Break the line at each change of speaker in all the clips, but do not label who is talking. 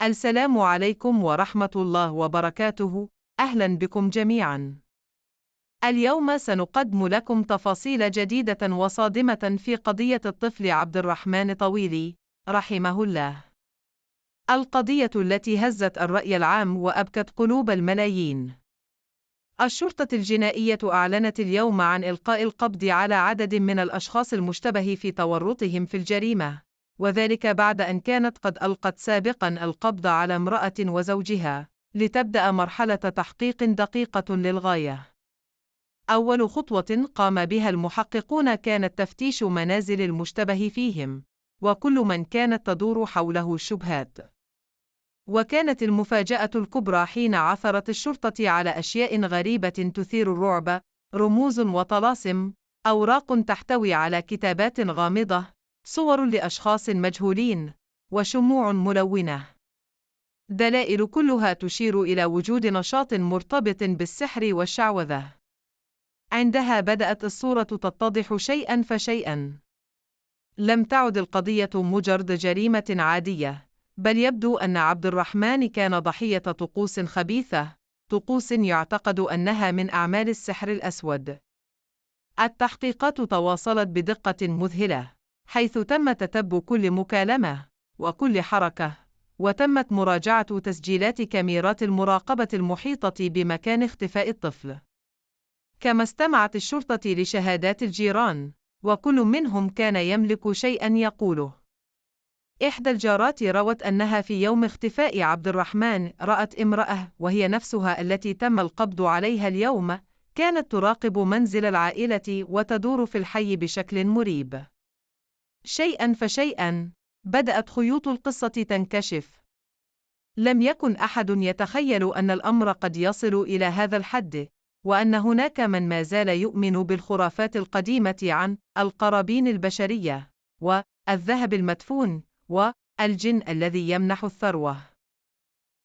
السلام عليكم ورحمة الله وبركاته. أهلا بكم جميعا. اليوم سنقدم لكم تفاصيل جديدة وصادمة في قضية الطفل عبد الرحمن طويلي رحمه الله. القضية التي هزت الرأي العام وأبكت قلوب الملايين. الشرطة الجنائية أعلنت اليوم عن إلقاء القبض على عدد من الأشخاص المشتبه في تورطهم في الجريمة، وذلك بعد أن كانت قد ألقت سابقاً القبض على امرأة وزوجها، لتبدأ مرحلة تحقيق دقيقة للغاية. أول خطوة قام بها المحققون كانت تفتيش منازل المشتبه فيهم، وكل من كانت تدور حوله الشبهات. وكانت المفاجأة الكبرى حين عثرت الشرطة على أشياء غريبة تثير الرعب، رموز وطلاسم، أوراق تحتوي على كتابات غامضة، صور لأشخاص مجهولين، وشموع ملونة. دلائل كلها تشير إلى وجود نشاط مرتبط بالسحر والشعوذة. عندها بدأت الصورة تتضح شيئاً فشيئاً. لم تعد القضية مجرد جريمة عادية، بل يبدو أن عبد الرحمن كان ضحية طقوس خبيثة، طقوس يعتقد أنها من أعمال السحر الأسود. التحقيقات تواصلت بدقة مذهلة، حيث تم تتبع كل مكالمة وكل حركة، وتمت مراجعة تسجيلات كاميرات المراقبة المحيطة بمكان اختفاء الطفل. كما استمعت الشرطة لشهادات الجيران، وكل منهم كان يملك شيئاً يقوله. إحدى الجارات روت أنها في يوم اختفاء عبد الرحمن رأت امرأة وهي نفسها التي تم القبض عليها اليوم، كانت تراقب منزل العائلة وتدور في الحي بشكل مريب. شيئاً فشيئاً بدأت خيوط القصة تنكشف. لم يكن أحد يتخيل أن الأمر قد يصل إلى هذا الحد، وأن هناك من ما زال يؤمن بالخرافات القديمة عن القرابين البشرية، والذهب المدفون، والجن الذي يمنح الثروة.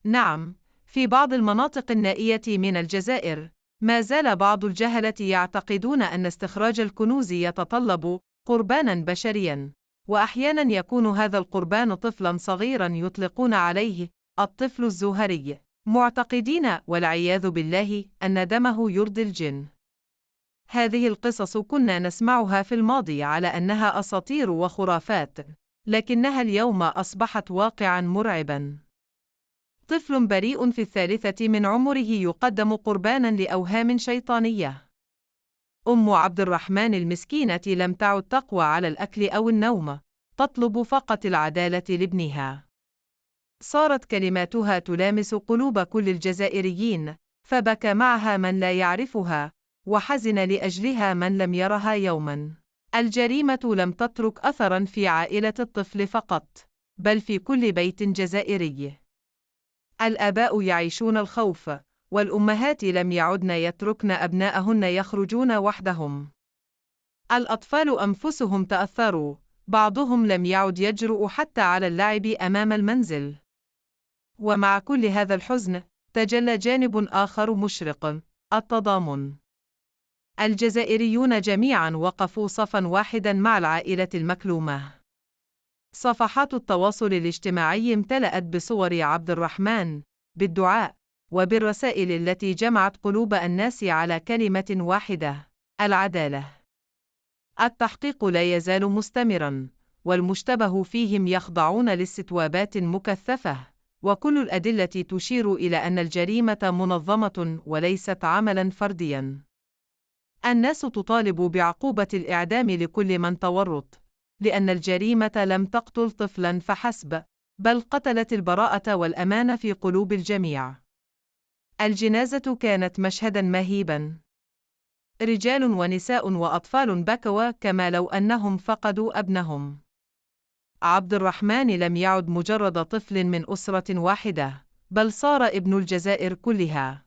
نعم، في بعض المناطق النائية من الجزائر، ما زال بعض الجهلة يعتقدون أن استخراج الكنوز يتطلب قرباناً بشرياً، وأحياناً يكون هذا القربان طفلاً صغيراً يطلقون عليه الطفل الزهري، معتقدين والعياذ بالله أن دمه يرضي الجن. هذه القصص كنا نسمعها في الماضي على أنها أساطير وخرافات، لكنها اليوم أصبحت واقعاً مرعباً. طفل بريء في الثالثة من عمره يقدم قرباناً لأوهام شيطانية. أم عبد الرحمن المسكينة لم تعد تقوى على الأكل أو النوم، تطلب فقط العدالة لابنها. صارت كلماتها تلامس قلوب كل الجزائريين، فبكى معها من لا يعرفها، وحزن لأجلها من لم يرها يوماً. الجريمة لم تترك أثراً في عائلة الطفل فقط، بل في كل بيت جزائري. الآباء يعيشون الخوف، والأمهات لم يعدن يتركن أبناءهن يخرجون وحدهم. الأطفال أنفسهم تأثروا، بعضهم لم يعد يجرؤ حتى على اللعب أمام المنزل. ومع كل هذا الحزن، تجلى جانب آخر مشرق: التضامن. الجزائريون جميعاً وقفوا صفاً واحداً مع العائلة المكلومة. صفحات التواصل الاجتماعي امتلأت بصور عبد الرحمن، بالدعاء، وبالرسائل التي جمعت قلوب الناس على كلمة واحدة: العدالة. التحقيق لا يزال مستمراً، والمشتبه فيهم يخضعون لاستتوابات مكثفة، وكل الأدلة تشير إلى أن الجريمة منظمة وليست عملاً فردياً. الناس تطالب بعقوبة الإعدام لكل من تورط، لأن الجريمة لم تقتل طفلاً فحسب، بل قتلت البراءة والأمان في قلوب الجميع. الجنازة كانت مشهداً مهيباً. رجال ونساء وأطفال بكوا كما لو أنهم فقدوا ابنهم. عبد الرحمن لم يعد مجرد طفل من أسرة واحدة، بل صار ابن الجزائر كلها.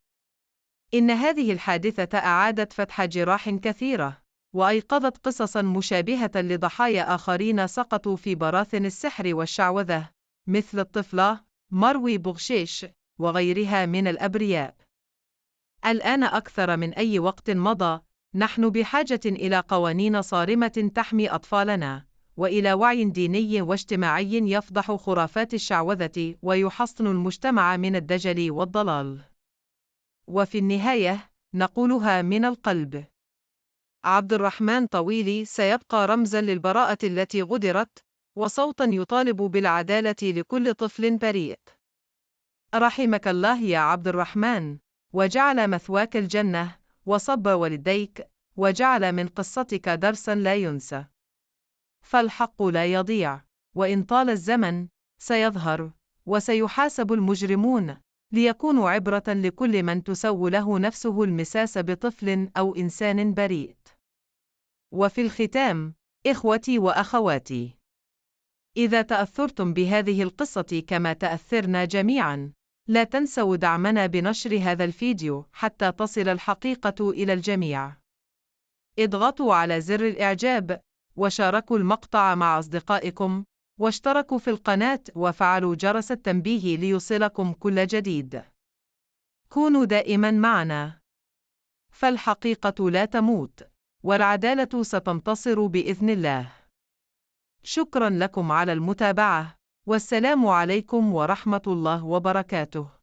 إن هذه الحادثة أعادت فتح جراح كثيرة، وأيقظت قصصاً مشابهة لضحايا آخرين سقطوا في براثن السحر والشعوذة، مثل الطفلة مروي بوغشيش وغيرها من الأبرياء. الآن أكثر من أي وقت مضى، نحن بحاجة إلى قوانين صارمة تحمي أطفالنا، وإلى وعي ديني واجتماعي يفضح خرافات الشعوذة ويحصن المجتمع من الدجل والضلال. وفي النهاية، نقولها من القلب: عبد الرحمن طويلي سيبقى رمزاً للبراءة التي غُدرت، وصوتاً يطالب بالعدالة لكل طفل بريء. رحمك الله يا عبد الرحمن، وجعل مثواك الجنة، وصب والديك، وجعل من قصتك درساً لا ينسى. فالحق لا يضيع، وإن طال الزمن سيظهر، وسيحاسب المجرمون، ليكونوا عبرة لكل من تسوّ له نفسه المساس بطفل أو إنسان بريء. وفي الختام، إخوتي وأخواتي، إذا تأثرتم بهذه القصة كما تأثرنا جميعاً، لا تنسوا دعمنا بنشر هذا الفيديو حتى تصل الحقيقة إلى الجميع. اضغطوا على زر الإعجاب، وشاركوا المقطع مع أصدقائكم، واشتركوا في القناة وفعلوا جرس التنبيه ليصلكم كل جديد. كونوا دائماً معنا، فالحقيقة لا تموت، والعدالة ستنتصر بإذن الله. شكراً لكم على المتابعة، والسلام عليكم ورحمة الله وبركاته.